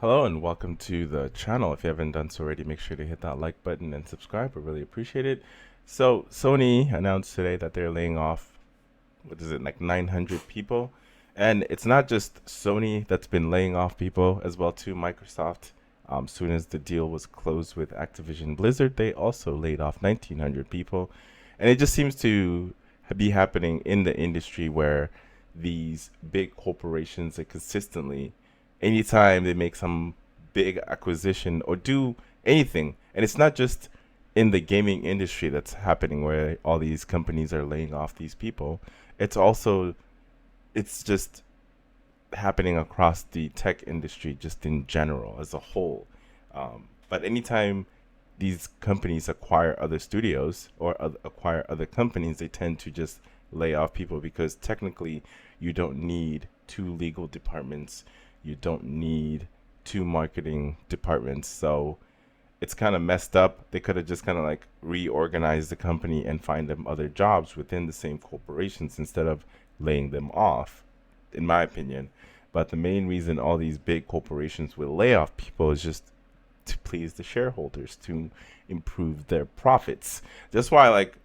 Hello and welcome to the channel. If you haven't done so already, make sure to hit that like button and subscribe. I really appreciate it. So Sony announced today that they're laying off, what is it, like 900 people. And it's not just Sony that's been laying off people as well too. Microsoft, soon as the deal was closed with Activision Blizzard, they also laid off 1900 people. And it just seems to be happening in the industry where these big corporations are consistently, anytime they make some big acquisition or do anything, and it's not just in the gaming industry that's happening where all these companies are laying off these people. It's also, it's just happening across the tech industry just in general as a whole. But anytime these companies acquire other studios or acquire other companies, they tend to just lay off people because technically you don't need two legal departments, you don't need two marketing departments. So it's kind of messed up. They could have just kind of like reorganized the company and find them other jobs within the same corporations instead of laying them off, in my opinion. But the main reason all these big corporations will lay off people is just to please the shareholders, to improve their profits. That's why, like,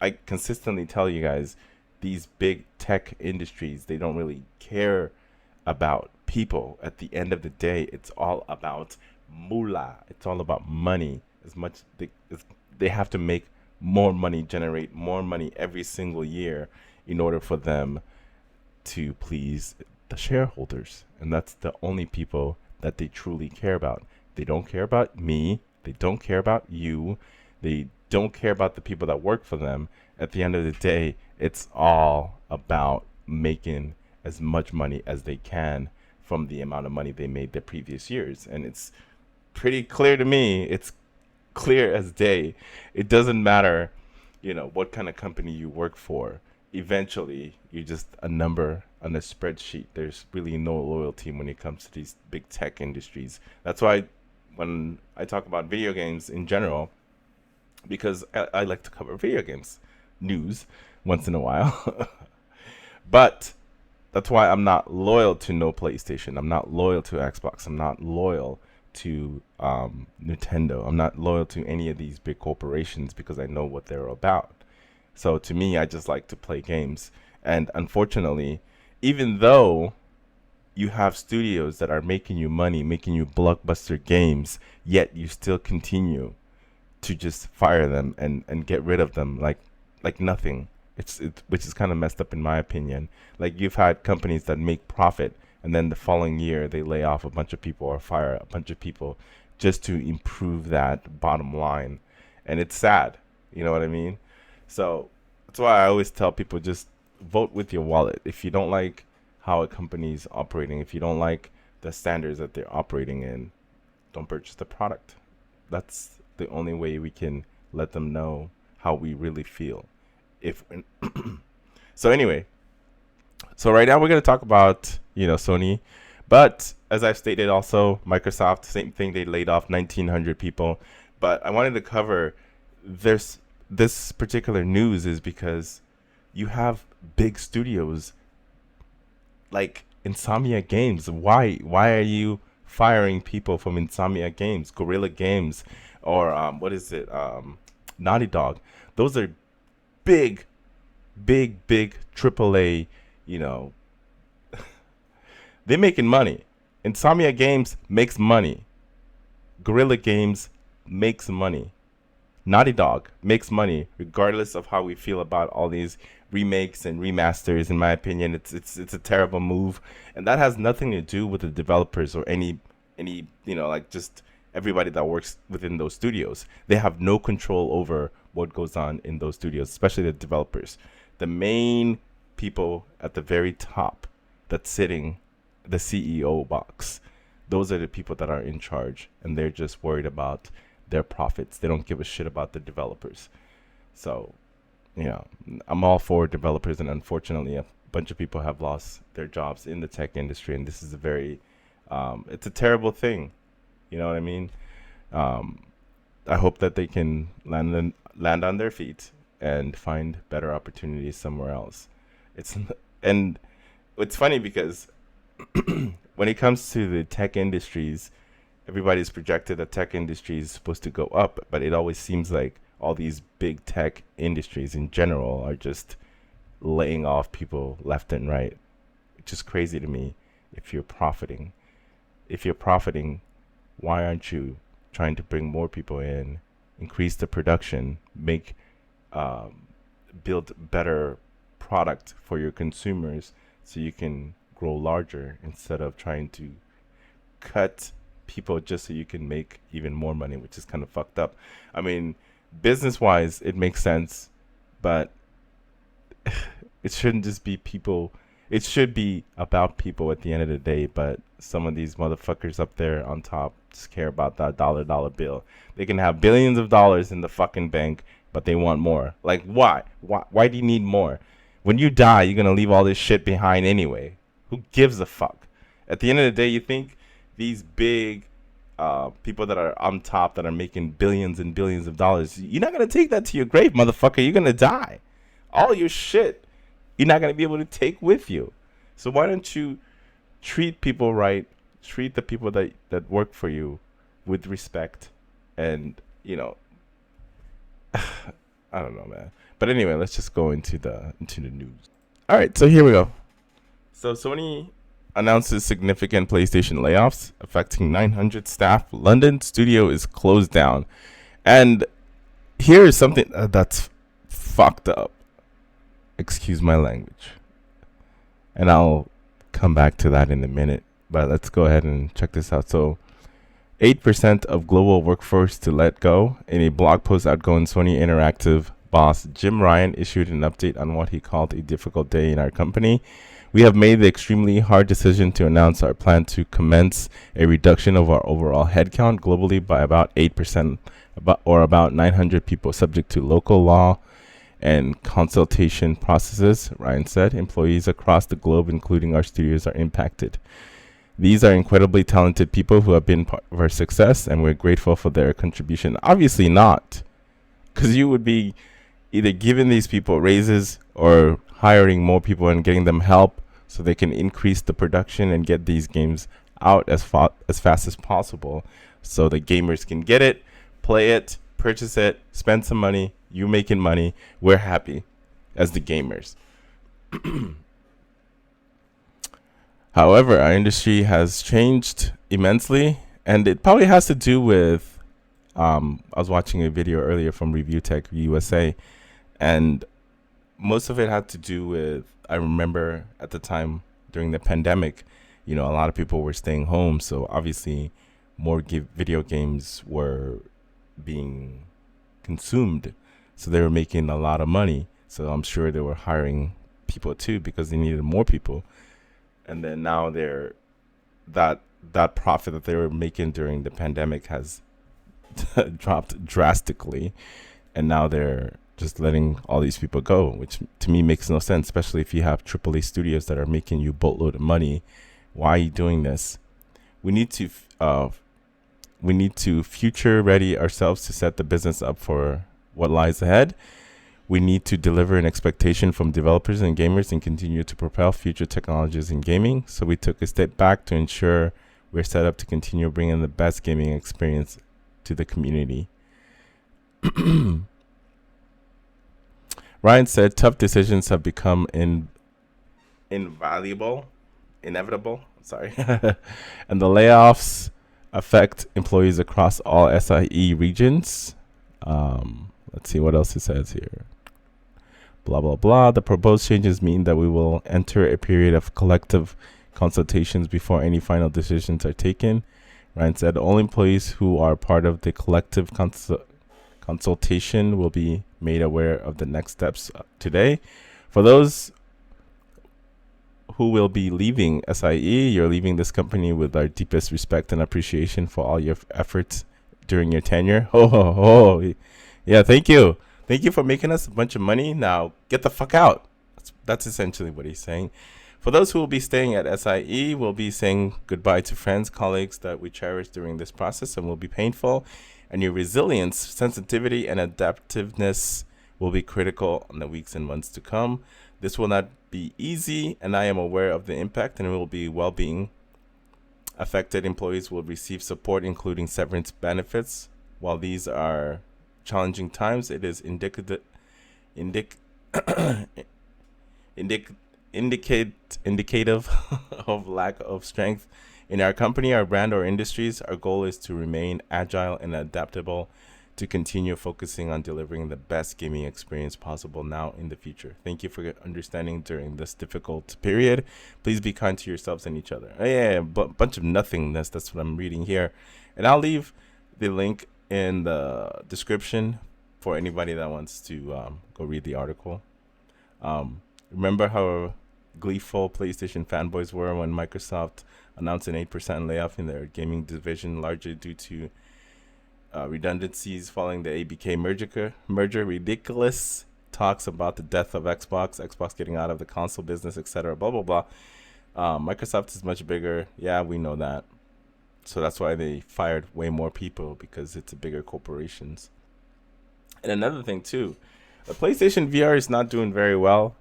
I consistently tell you guys, these big tech industries, they don't really care about people. At the end of the day, it's all about moolah. It's all about money. As much as they have to make more money, generate more money every single year in order for them to please the shareholders. And that's the only people that they truly care about. They don't care about me. They don't care about you. They don't care about the people that work for them. At the end of the day, it's all about making as much money as they can from the amount of money they made the previous years. And it's pretty clear to me. It's clear as day. It doesn't matter, what kind of company you work for. Eventually, you're just a number on a spreadsheet. There's really no loyalty when it comes to these big tech industries. That's why when I talk about video games in general, because I like to cover video games news once in a while. But that's why I'm not loyal to no PlayStation. I'm not loyal to Xbox. I'm not loyal to Nintendo. I'm not loyal to any of these big corporations because I know what they're about. So to me, I just like to play games. And unfortunately, even though you have studios that are making you money, making you blockbuster games, yet you still continue to just fire them and get rid of them like nothing. It's which is kind of messed up in my opinion. Like you've had companies that make profit and then the following year they lay off a bunch of people or fire a bunch of people just to improve that bottom line. And it's sad. You know what I mean? So that's why I always tell people just vote with your wallet. If you don't like how a company is operating, if you don't like the standards that they're operating in, don't purchase the product. That's the only way we can let them know how we really feel. If so, anyway, so right now we're gonna talk about Sony, but as I've stated, also Microsoft, same thing. They laid off 1,900 people, but I wanted to cover this particular news is because you have big studios like Insomnia Games. Why are you firing people from Insomnia Games, Gorilla Games, or what is it, Naughty Dog? Those are big, big AAA. You know, they're making money. Insomnia Games makes money. Gorilla Games makes money. Naughty Dog makes money, regardless of how we feel about all these remakes and remasters. In my opinion, it's a terrible move, and that has nothing to do with the developers or any like just everybody that works within those studios. They have no control over what goes on in those studios, especially the developers. The main people at the very top that's sitting, the CEO box, those are the people that are in charge, and they're just worried about their profits. They don't give a shit about the developers. So, I'm all for developers, and unfortunately, a bunch of people have lost their jobs in the tech industry, and this is a very, it's a terrible thing. You know what I mean? Um, I hope that they can land on their feet and find better opportunities somewhere else. It's and it's funny because when it comes to the tech industries, everybody's projected the tech industry is supposed to go up, but it always seems like all these big tech industries in general are just laying off people left and right. It's just crazy to me. If you're profiting, if you're profiting, why aren't you trying to bring more people in, increase the production, make um, build better product for your consumers so you can grow larger instead of trying to cut people just so you can make even more money, which is kind of fucked up. I mean, business wise, it makes sense, but it shouldn't just be people. It should be about people at the end of the day, but some of these motherfuckers up there on top just care about that dollar bill. They can have billions of dollars in the fucking bank, but they want more. Like, why? Why do you need more? When you die, you're gonna leave all this shit behind anyway. Who gives a fuck? At the end of the day, you think these big people that are on top that are making billions and billions of dollars, you're not gonna take that to your grave, motherfucker. You're gonna die. All your shit, you're not gonna be able to take with you. So why don't you treat people right? Treat the people that work for you with respect, and I don't know, man. But anyway, let's just go into the news. All right, so here we go. So Sony announces significant PlayStation layoffs affecting 900 staff. London studio is closed down, and here is something that's fucked up. Excuse my language, and I'll come back to that in a minute. But let's go ahead and check this out. So 8% of global workforce to let go. In a blog post, outgoing Sony Interactive boss Jim Ryan issued an update on what he called a difficult day in our company. We have made the extremely hard decision to announce our plan to commence a reduction of our overall headcount globally by about 8%, about 900 people, subject to local law and consultation processes, Ryan said. Employees across the globe, including our studios, are impacted. These are incredibly talented people who have been part of our success, and we're grateful for their contribution. Obviously not, because you would be either giving these people raises or hiring more people and getting them help so they can increase the production and get these games out as fast as possible so the gamers can get it, play it, purchase it, spend some money. You making money. We're happy as the gamers. However, our industry has changed immensely, and it probably has to do with. I was watching a video earlier from Review Tech USA, and most of it had to do with. I remember at the time during the pandemic, a lot of people were staying home, so obviously more video games were being consumed, so they were making a lot of money. So I'm sure they were hiring people too because they needed more people. And then now that profit that they were making during the pandemic has dropped drastically, and now they're just letting all these people go, which to me makes no sense, especially if you have AAA studios that are making you boatload of money. Why are you doing this? We need to future ready ourselves to set the business up for what lies ahead. We need to deliver an expectation from developers and gamers and continue to propel future technologies in gaming. So we took a step back to ensure we're set up to continue bringing the best gaming experience to the community. Ryan said tough decisions have become inevitable. Sorry. And the layoffs affect employees across all SIE regions. Let's see what else it says here. Blah, blah, blah. The proposed changes mean that we will enter a period of collective consultations before any final decisions are taken. Ryan said all employees who are part of the collective consultation will be made aware of the next steps today. For those who will be leaving SIE, you're leaving this company with our deepest respect and appreciation for all your efforts during your tenure. Yeah, thank you. Thank you for making us a bunch of money. Now get the fuck out. That's essentially what he's saying. For those who will be staying at SIE, we'll be saying goodbye to friends, colleagues that we cherish during this process and will be painful. And your resilience, sensitivity, and adaptiveness will be critical in the weeks and months to come. This will not be easy, and I am aware of the impact and it will be well-being. Affected employees will receive support, including severance benefits. While these are challenging times, it is indic- indic- indicative of lack of strength in our company, our brand, or industries. Our goal is to remain agile and adaptable, to continue focusing on delivering the best gaming experience possible now in the future. Thank you for your understanding during this difficult period. Please be kind to yourselves and each other. Yeah, but bunch of nothingness. That's what I'm reading here, and I'll leave the link in the description for anybody that wants to go read the article. Remember how gleeful PlayStation fanboys were when Microsoft announced an 8% layoff in their gaming division, largely due to redundancies following the ABK merger. Ridiculous talks about the death of Xbox getting out of the console business, etc. Blah blah blah. Microsoft is much bigger. Yeah, we know that. So that's why they fired way more people, because it's a bigger corporations. And another thing too, the PlayStation VR is not doing very well,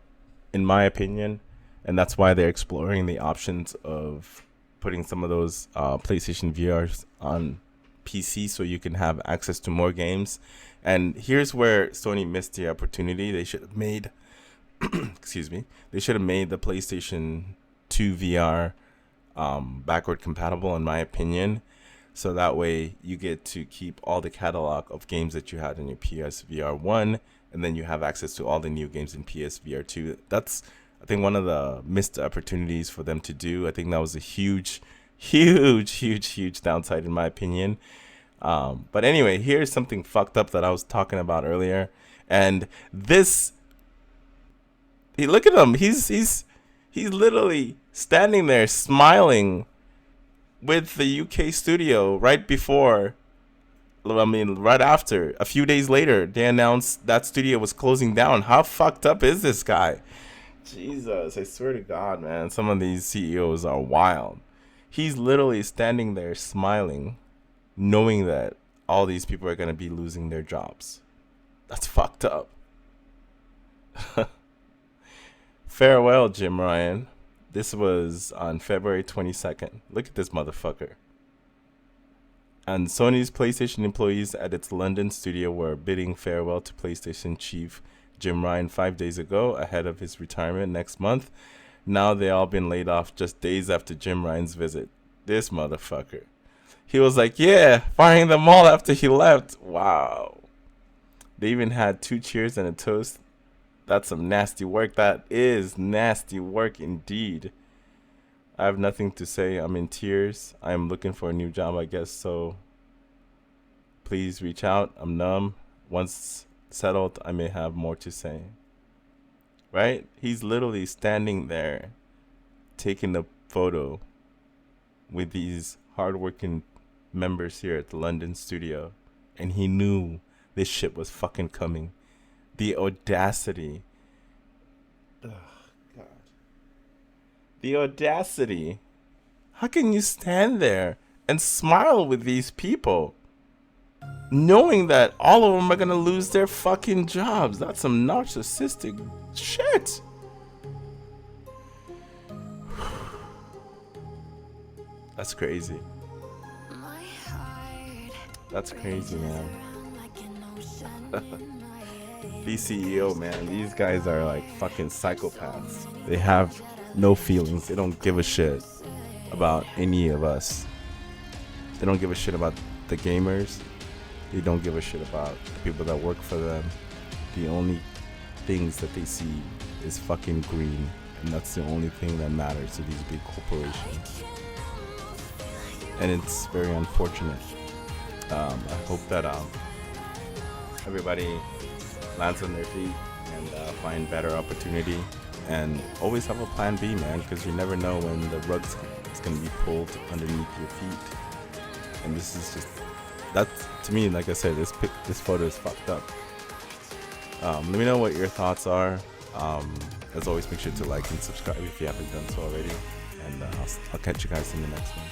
in my opinion, and that's why they're exploring the options of putting some of those PlayStation VRs on PC so you can have access to more games. And here's where Sony missed the opportunity. They should have made excuse me, they should have made the PlayStation 2 VR backward compatible, in my opinion, so that way you get to keep all the catalog of games that you had in your PSVR 1, and then you have access to all the new games in PSVR 2. That's, I think, one of the missed opportunities for them to do. I think that was a huge downside, in my opinion. But anyway, here's something fucked up that I was talking about earlier. And this, look at him. He's literally standing there smiling with the UK studio right after. A few days later, they announced that studio was closing down. How fucked up is this guy? Jesus, I swear to God, man. Some of these CEOs are wild. He's literally standing there smiling, knowing that all these people are going to be losing their jobs. That's fucked up. Farewell, Jim Ryan. This was on February 22nd. Look at this motherfucker. And Sony's PlayStation employees at its London studio were bidding farewell to PlayStation chief Jim Ryan 5 days ago, ahead of his retirement next month. Now they all been laid off just days after Jim Ryan's visit. This motherfucker. He was like, yeah, firing them all after he left. Wow. They even had 2 cheers and a toast. That's some nasty work. That is nasty work indeed. I have nothing to say. I'm in tears. I'm looking for a new job, I guess. So please reach out. I'm numb. Once settled, I may have more to say. Right? He's literally standing there taking a photo with these hardworking members here at the London studio, and he knew this shit was fucking coming. The audacity. Ugh, God. The audacity. How can you stand there and smile with these people, knowing that all of them are gonna lose their fucking jobs? That's some narcissistic shit. That's crazy. That's crazy, man. These CEO, man, these guys are like fucking psychopaths. They have no feelings. They don't give a shit about any of us. They don't give a shit about the gamers. They don't give a shit about the people that work for them. The only things that they see is fucking green, and that's the only thing that matters to these big corporations. And it's very unfortunate. I hope that everybody lands on their feet and find better opportunity, and always have a plan B, man, because you never know when the rug's going to be pulled underneath your feet. And this is just, that's, to me, like I said, this photo is fucked up. Let me know what your thoughts are. As always, make sure to like and subscribe if you haven't done so already, and I'll catch you guys in the next one.